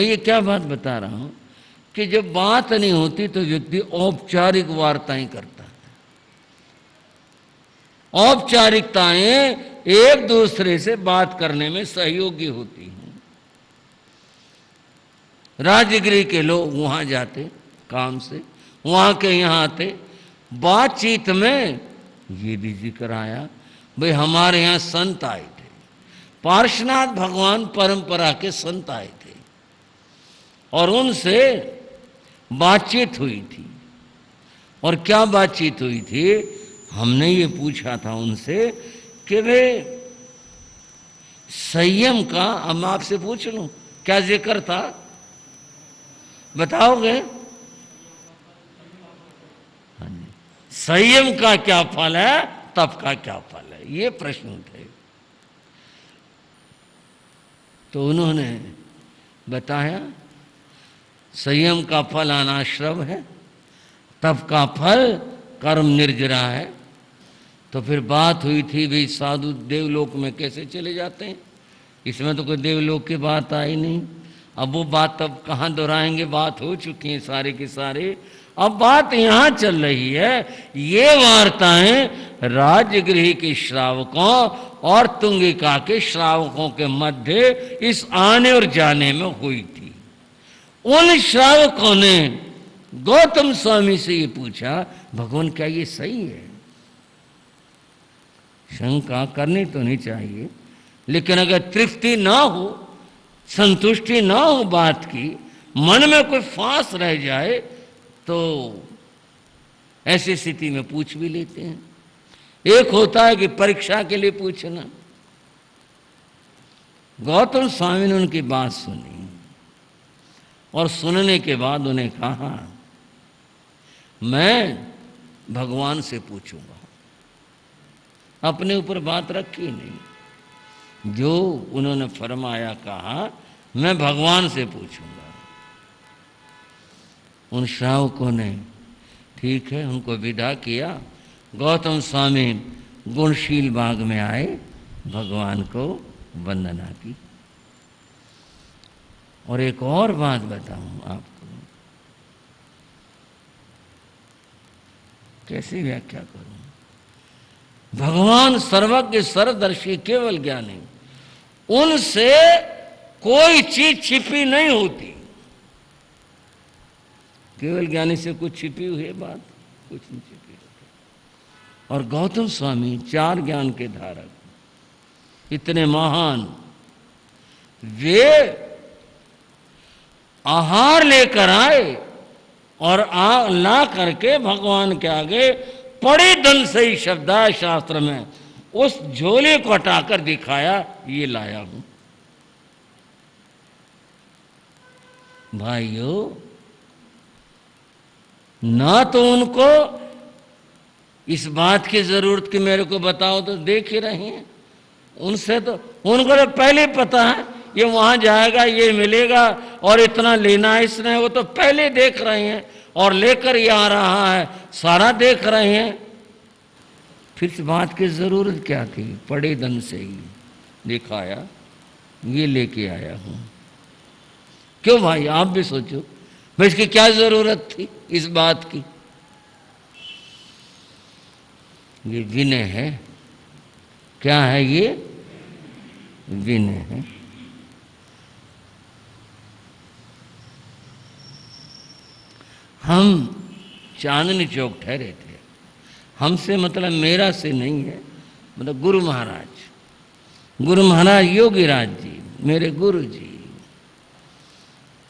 मैं ये क्या बात बता रहा हूं कि जब बात नहीं होती तो व्यक्ति औपचारिक वार्ताएं करता है। औपचारिकताएं एक दूसरे से बात करने में सहयोगी होती हैं। राजगृह के लोग वहां जाते काम से, वहां के यहां आते, बातचीत में ये भी जिक्र आया, भाई हमारे यहां संत आए थे, पार्श्वनाथ भगवान परंपरा के संत आए थे और उनसे बातचीत हुई थी। और क्या बातचीत हुई थी? हमने ये पूछा था उनसे कि वे संयम का, हम आपसे पूछ लूं क्या जिक्र था, बताओगे? हाँ जी। संयम का क्या फल है, तप का क्या फल है, ये प्रश्न थे। तो उन्होंने बताया संयम का फल अनाश्रव है, तप का फल कर्म निर्जरा है। तो फिर बात हुई थी भाई साधु देवलोक में कैसे चले जाते हैं, इसमें तो कोई देवलोक की बात आई नहीं। अब वो बात अब कहाँ दोहराएंगे, बात हो चुकी है सारे के सारे। अब बात यहाँ चल रही है, ये वार्ताएं राजगृह के श्रावकों और तुंगिका के श्रावकों के मध्य इस आने और जाने में हुई थी। उन श्रावकों ने गौतम स्वामी से ये पूछा, भगवान क्या ये सही है? शंका करनी तो नहीं चाहिए, लेकिन अगर तृप्ति ना हो, संतुष्टि ना हो बात की, मन में कोई फांस रह जाए तो ऐसी स्थिति में पूछ भी लेते हैं। एक होता है कि परीक्षा के लिए पूछना। गौतम स्वामी ने उनकी बात सुनी और सुनने के बाद उन्हें कहा, मैं भगवान से पूछूंगा। अपने ऊपर बात रखी नहीं, जो उन्होंने फरमाया कहा, मैं भगवान से पूछूंगा। उन श्रावकों ने ठीक है उनको विदा किया। गौतम स्वामी गुणशील बाग में आए, भगवान को वंदना की। और एक और बात बताऊं आपको, कैसी व्याख्या करूं? भगवान सर्वज्ञ सर्वदर्शी केवल ज्ञानी, उनसे कोई चीज छिपी नहीं होती। केवल ज्ञानी से कुछ छिपी हुई है बात, कुछ नहीं छिपी होती। और गौतम स्वामी चार ज्ञान के धारक, इतने महान, वे आहार लेकर आए और ला करके भगवान के आगे पड़े दन से ही शब्द है शास्त्र में, उस झोले को हटाकर दिखाया, ये लाया हूं। भाइयों, ना तो उनको इस बात की जरूरत कि मेरे को बताओ, तो देख ही रहे हैं। उनसे तो उनको तो पहले ही पता है ये वहां जाएगा, ये मिलेगा और इतना लेना है इसने, वो तो पहले देख रहे हैं और लेकर ये आ रहा है, सारा देख रहे हैं। फिर इस बात की जरूरत क्या थी? पड़े दन से ही दिखाया, ये लेके आया हूं। क्यों भाई, आप भी सोचो भाई इसकी क्या जरूरत थी इस बात की? ये विनय है। क्या है ये? विनय है। हम चांदनी चौक ठहरे थे, हमसे मतलब मेरा से नहीं है, मतलब गुरु महाराज योगीराज जी, मेरे गुरु जी,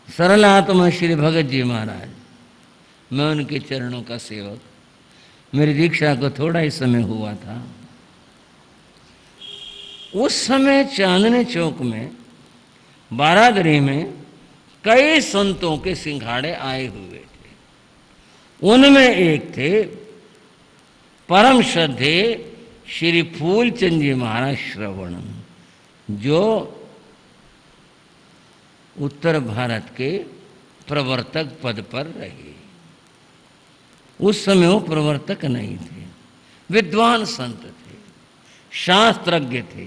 सरल आत्मा श्री भगत जी महाराज, मैं उनके चरणों का सेवक। मेरी दीक्षा को थोड़ा ही समय हुआ था। उस समय चांदनी चौक में बारादरी में कई संतों के सिंघाड़े आए हुए थे। उनमें एक थे परम श्रद्धे श्री फूलचंद जी महाराज श्रवण, जो उत्तर भारत के प्रवर्तक पद पर रहे। उस समय वो प्रवर्तक नहीं थे, विद्वान संत थे, शास्त्रज्ञ थे,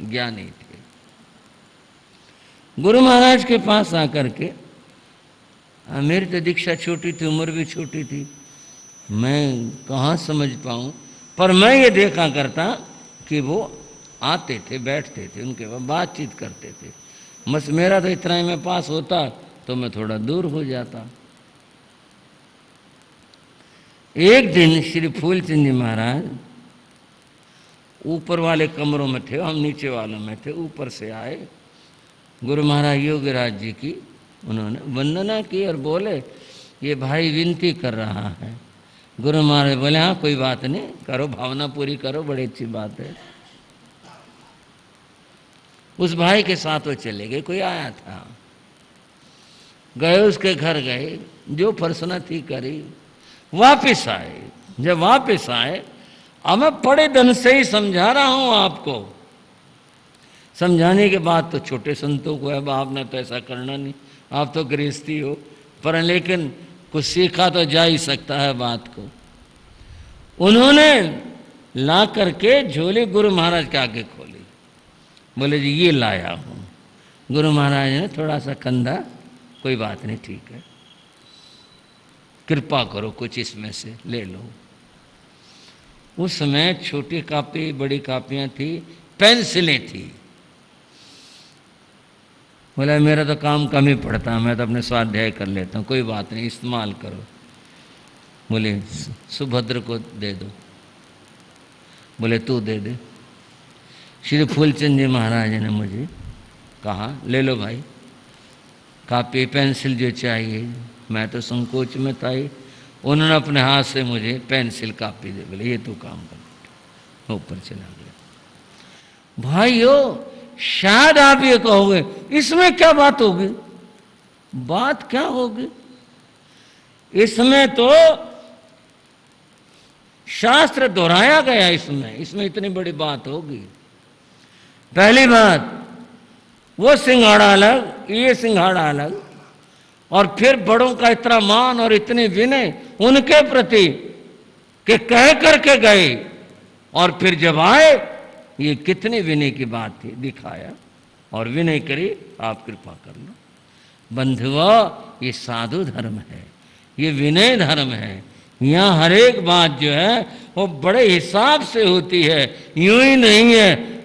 ज्ञानी थे। गुरु महाराज के पास आकर के, मेरी तो दीक्षा छोटी थी, उम्र भी छोटी थी, मैं कहाँ समझ पाऊँ, पर मैं ये देखा करता कि वो आते थे, बैठते थे, उनके बाद बातचीत करते थे। बस मेरा तो इतना ही में पास होता तो मैं थोड़ा दूर हो जाता। एक दिन श्री फूलचंद जी महाराज ऊपर वाले कमरों में थे, हम नीचे वालों में थे। ऊपर से आए, गुरु महाराज योगीराज जी की उन्होंने वंदना की और बोले, ये भाई विनती कर रहा है। गुरु महाराज बोले, हाँ कोई बात नहीं, करो, भावना पूरी करो, बड़ी अच्छी बात है। उस भाई के साथ वो चले गए, कोई आया था, गए उसके घर गए, जो प्रश्न थी करी, वापिस आए। जब वापिस आए, अब मैं बड़े ढंग से ही समझा रहा हूं आपको। समझाने के बाद तो छोटे संतों को है, आपने तो ऐसा करना नहीं, आप तो गृहस्थी हो, पर लेकिन कुछ सीखा तो जा ही सकता है बात को। उन्होंने ला करके झोली गुरु महाराज के आगे खोली, बोले जी ये लाया हूं। गुरु महाराज ने थोड़ा सा कंधा, कोई बात नहीं, ठीक है, कृपा करो कुछ इसमें से ले लो। उस समय छोटी कापी, बड़ी कापियां थी, पेंसिलें थी। बोला मेरा तो काम कम ही पड़ता है, मैं तो अपने स्वाध्याय कर लेता हूँ, कोई बात नहीं, इस्तेमाल करो। बोले सुभद्र को दे दो। बोले तू दे दे। श्री फूलचंद जी महाराज ने मुझे कहा, ले लो भाई, कापी पेंसिल जो चाहिए। मैं तो संकोच में था ही, उन्होंने अपने हाथ से मुझे पेंसिल कापी दे, बोले ये तू काम कर। ऊपर चला गया। भाइयों, शायद आप ये कहोगे इसमें क्या बात होगी, बात क्या होगी, इसमें तो शास्त्र दोहराया गया, इसमें इतनी बड़ी बात होगी। पहली बात, वो सिंघाड़ा अलग, ये सिंघाड़ा अलग, और फिर बड़ों का इतना मान और इतने विनय उनके प्रति कि कह करके गए, और फिर जब आए, ये कितने विनय की बात थी, दिखाया और विनय करी, आप कृपा कर लो। बंधुओं, ये साधु धर्म है, ये विनय धर्म है। यहाँ हर एक बात जो है वो बड़े हिसाब से होती है, यूं ही नहीं है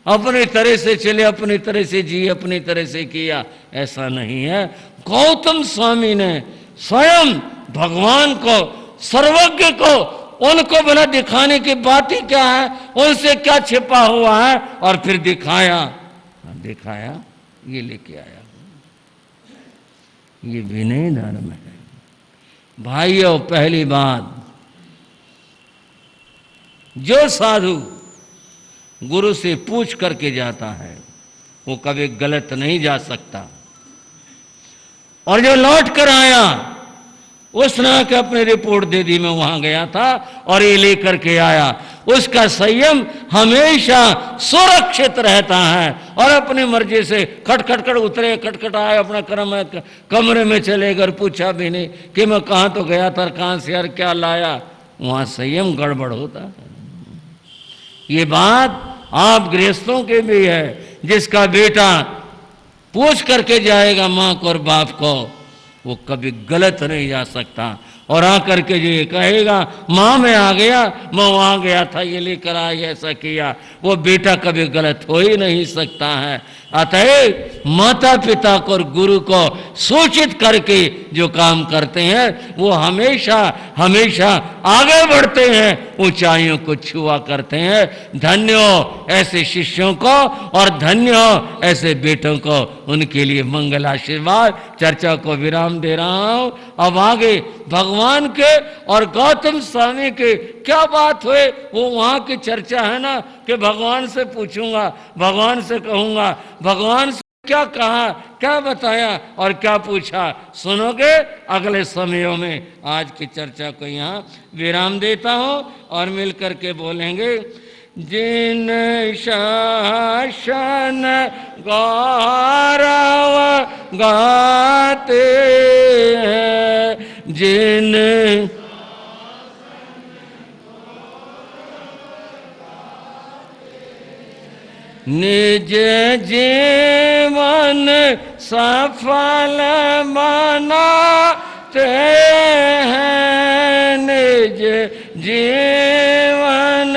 अपनी तरह से चले, अपनी तरह से जी, अपनी तरह से किया, ऐसा नहीं है। गौतम स्वामी ने स्वयं भगवान को, सर्वज्ञ को, उनको बिना दिखाने की बात ही क्या है, उनसे क्या छिपा हुआ है, और फिर दिखाया, ये लेके आया। ये विनय धर्म है भाइयों। पहली बात, जो साधु गुरु से पूछ करके जाता है वो कभी गलत नहीं जा सकता, और जो लौट कर आया उसने आके अपनी रिपोर्ट दे दी, मैं वहां गया था और ये लेकर के आया, उसका संयम हमेशा सुरक्षित रहता है, और अपनी मर्जी से खटखट उतरे, खटखट आए, अपना कमरे में चले गए, पूछा भी नहीं कि मैं कहाँ तो गया था, कहाँ से यार क्या लाया, वहां संयम गड़बड़ होता है। ये बात आप गृहस्थों के भी है, जिसका बेटा पूछ करके जाएगा माँ को और बाप को, वो कभी गलत नहीं जा सकता, और आकर के जो ये कहेगा माँ मैं आ गया, मैं वहाँ गया था, ये लेकर आया, ऐसा किया, वो बेटा कभी गलत हो ही नहीं सकता है। अतः माता पिता को और गुरु को सूचित करके जो काम करते हैं वो हमेशा हमेशा आगे बढ़ते हैं, ऊंचाइयों को छुआ करते हैं। धन्य हो ऐसे शिष्यों को और धन्य हो ऐसे बेटों को, उनके लिए मंगल आशीर्वाद। चर्चा को विराम दे रहा हूं। अब आगे भगवान के और गौतम स्वामी के क्या बात हुए वो वहां की चर्चा है ना, कि भगवान से पूछूंगा, भगवान से कहूंगा, भगवान से क्या कहा, क्या बताया और क्या पूछा, सुनोगे अगले समयों में। आज की चर्चा को यहाँ विराम देता हूं और मिलकर के बोलेंगे। जिन शासन गौरव गाते हैं, जिन निज जीवन सफल बनाते हैं, निज जीवन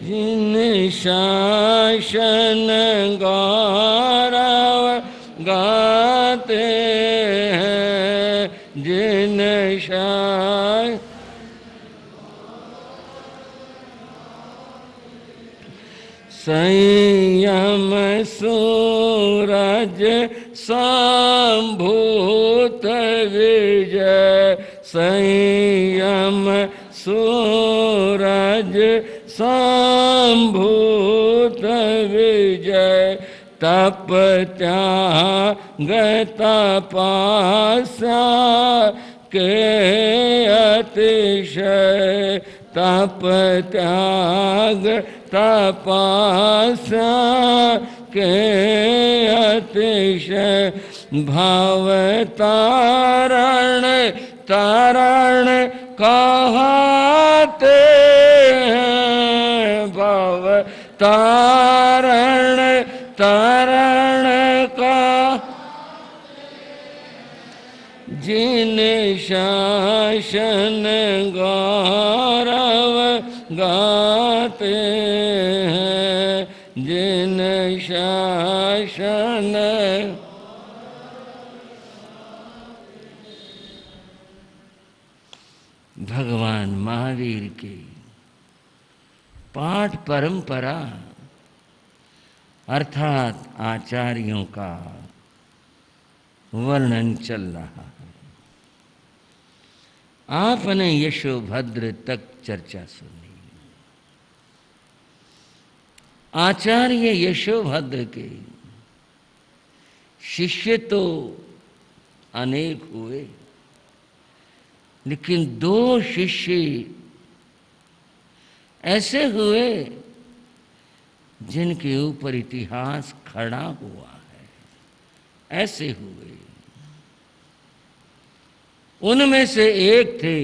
जिन शासन गौरव गाते हैं, जिन शासन संयम सूरज संभूत विजय, संयम सूरज संभूत विजय, तप त्याग तपस्या के अतिशय, तप त्याग तपस्या के अतिशय, भव तारण तारण कहते हैं, भव तारण तारण का जिन शासन गौरव गाते हैं, जिन शासन भगवान महावीर के पाठ परंपरा अर्थात आचार्यों का वर्णन चल रहा है। आपने यशोभद्र तक चर्चा सुनी। आचार्य यशोभद्र के शिष्य तो अनेक हुए, लेकिन दो शिष्य ऐसे हुए जिनके ऊपर इतिहास खड़ा हुआ है, ऐसे हुए। उनमें से एक थे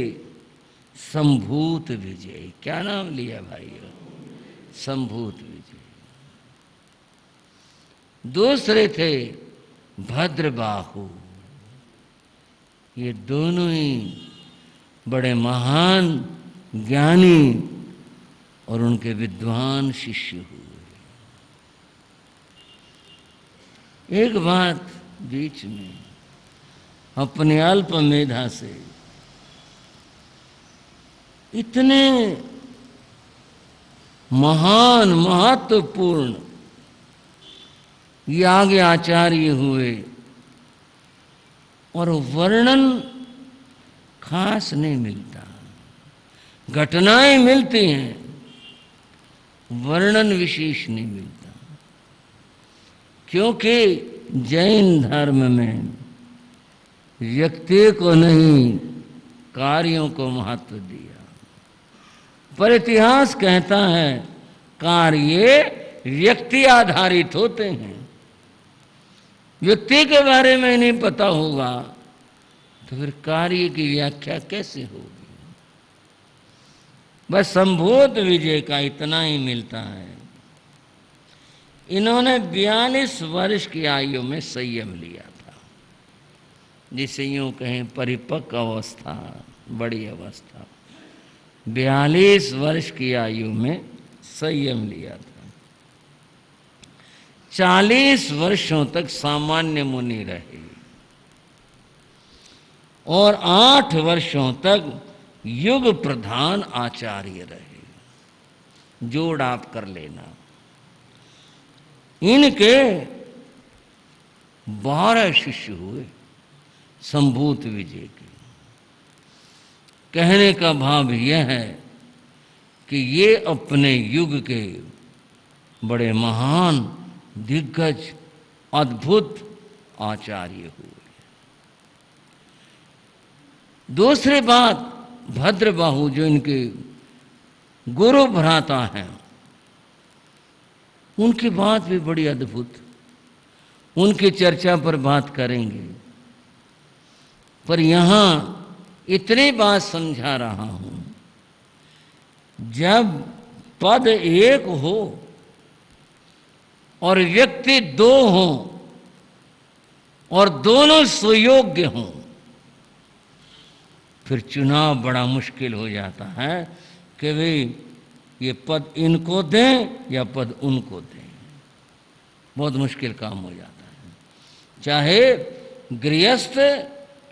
संभूत विजय। क्या नाम लिया भाइयों? संभूत विजय। दूसरे थे भद्रबाहु। ये दोनों ही बड़े महान ज्ञानी और उनके विद्वान शिष्य हुए। एक बात बीच में अपने अल्प मेधा से इतने महान महत्वपूर्ण ये आगे आचार्य हुए और वर्णन खास नहीं मिलता। घटनाएं मिलती हैं, वर्णन विशेष नहीं मिलता। क्योंकि जैन धर्म में व्यक्ति को नहीं कार्यों को महत्व दिया, पर इतिहास कहता है कार्य व्यक्ति आधारित होते हैं। व्यक्ति के बारे में नहीं पता होगा तो फिर कार्य की व्याख्या कैसे होगी? बस संभूत विजय का इतना ही मिलता है। इन्होंने 42 वर्ष की आयु में संयम लिया था, जिसे यूं कहें परिपक्व अवस्था, बड़ी अवस्था। 42 वर्ष की आयु में संयम लिया था। 40 वर्षों तक सामान्य मुनि रहे और 8 वर्षों तक युग प्रधान आचार्य रहे। जोड़ आप कर लेना। इनके 12 शिष्य हुए संभूत विजय के। कहने का भाव यह है कि ये अपने युग के बड़े महान दिग्गज अद्भुत आचार्य हुए। दूसरी बात, भद्रबाहु जो इनके गुरु भ्राता हैं, उनकी बात भी बड़ी अद्भुत। उनकी चर्चा पर बात करेंगे, पर यहां इतनी बात समझा रहा हूं जब पद एक हो और व्यक्ति दो हों और दोनों सुयोग्य हों, फिर चुनाव बड़ा मुश्किल हो जाता है कि भाई ये पद इनको दें या पद उनको दें। बहुत मुश्किल काम हो जाता है। चाहे गृहस्थ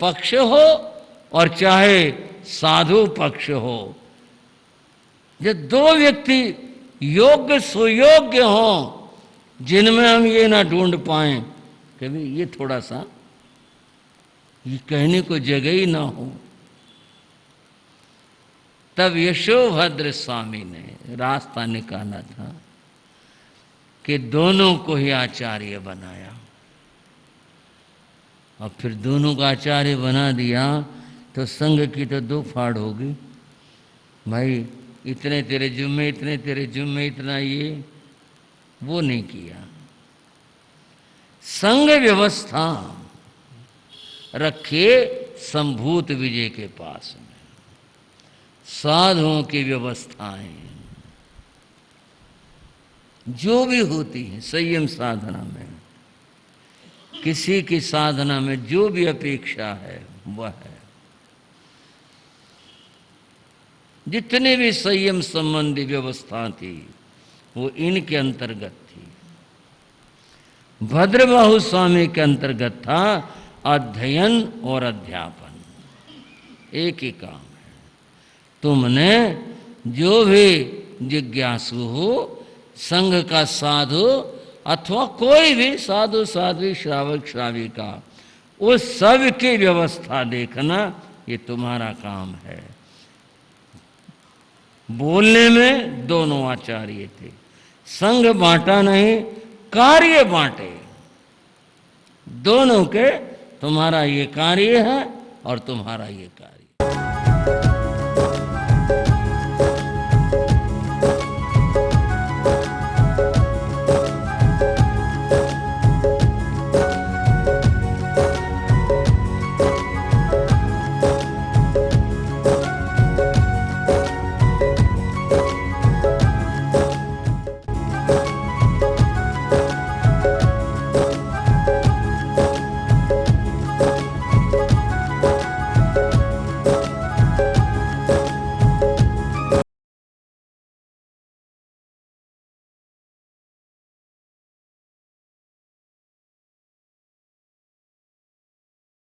पक्ष हो और चाहे साधु पक्ष हो, जब दो व्यक्ति योग्य सुयोग्य हों, जिनमें हम ये ना ढूंढ पाएं कि भाई ये थोड़ा सा ये कहने को जगह ही ना हो, तब यशोभद्र स्वामी ने रास्ता निकाला था कि दोनों को ही आचार्य बनाया। और फिर दोनों का आचार्य बना दिया तो संघ की तो दो फाड़ होगी। भाई इतने तेरे जुम्मे, इतने तेरे जुम्मे, इतना ये वो नहीं किया। संघ व्यवस्था रखे संभूत विजय के पास में। साधुओं की व्यवस्थाएं जो भी होती हैं संयम साधना में, किसी की साधना में जो भी अपेक्षा है वह है। जितने भी संयम संबंधी व्यवस्था थी वो इनके अंतर्गत थी। भद्रबाहु स्वामी के अंतर्गत था अध्ययन और अध्यापन, एक ही काम है। तुमने जो भी जिज्ञासु हो, संघ का साधु अथवा कोई भी साधु साध्वी श्रावक श्राविका, उस सब की व्यवस्था देखना ये तुम्हारा काम है। बोलने में दोनों आचार्य थे, संघ बांटा नहीं, कार्य बांटे। दोनों के तुम्हारा ये कार्य है और तुम्हारा ये कार्य।